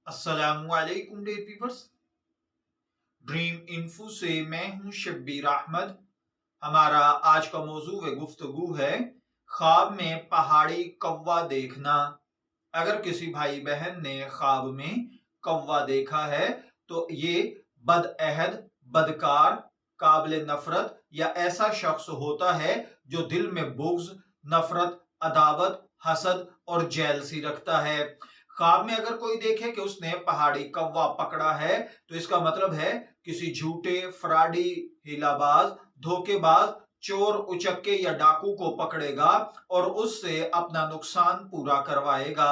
अस्सलामुअलैकुम dear viewers. Dream info से मैं हूं शब्बीर अहमद। हमारा आज का मौजू व गुफ्तगू है ख्वाब में पहाड़ी कौवा देखना। अगर किसी भाई बहन ने ख्वाब में कौवा देखा है तो ये बदअहद, बदकार, काबिल नफरत या ऐसा शख्स होता है जो दिल में बुग़्ज़, नफरत, अदावत, हसद और जेलसी रखता है। ख्वाब में अगर कोई देखे कि उसने पहाड़ी कौवा पकड़ा है तो इसका मतलब है किसी झूठे, फ्रॉडी, हिलाबाज, धोखेबाज, चोर, उचक्के या डाकू को पकड़ेगा और उससे अपना नुकसान पूरा करवाएगा।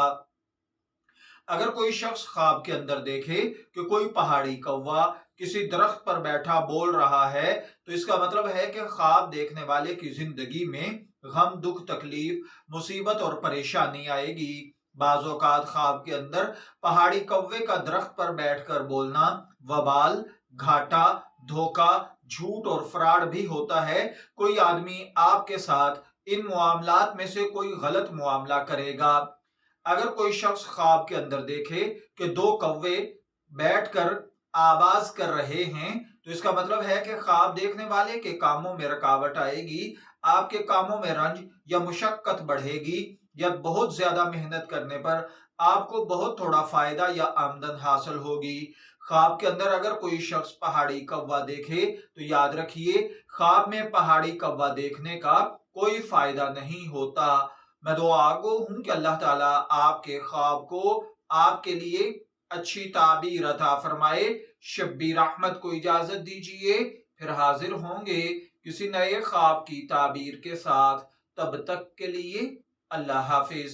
अगर कोई शख्स ख्वाब के अंदर देखे कि कोई पहाड़ी कौवा किसी दरख्त पर बैठा बोल रहा है तो इसका मतलब है कि ख्वाब देखने वाले की जिंदगी में गम, दुख, तकलीफ, मुसीबत और परेशानी आएगी। बाज़ औक़ात ख्वाब के अंदर पहाड़ी कौवे का दरख्त पर बैठकर बोलना वबाल, घाटा, धोखा, झूठ और फ्रॉड भी होता है। कोई आदमी आपके साथ इन मामलात में से कोई गलत मामला करेगा। अगर कोई शख्स ख्वाब के अंदर देखे कि दो कौवे बैठकर आवाज कर रहे हैं तो इसका मतलब है कि ख्वाब देखने वाले के कामों में रुकावट आएगी, आपके कामों में रंज या मुशक्कत बढ़ेगी या बहुत ज्यादा मेहनत करने पर आपको बहुत थोड़ा फायदा या आमदन हासिल होगी। ख्वाब के अंदर अगर कोई शख्स पहाड़ी कौवा देखे तो याद रखिए, ख्वाब में पहाड़ी कौवा देखने का कोई फायदा नहीं होता। मैं दुआ गो हूं कि अल्लाह ताला आपके ख्वाब को आपके लिए अच्छी ताबीर अता फरमाए। शब्बीर अहमद को इजाजत दीजिए, फिर हाजिर होंगे किसी नए ख्वाब की ताबीर के साथ। तब तक के लिए अल्लाह हाफिज।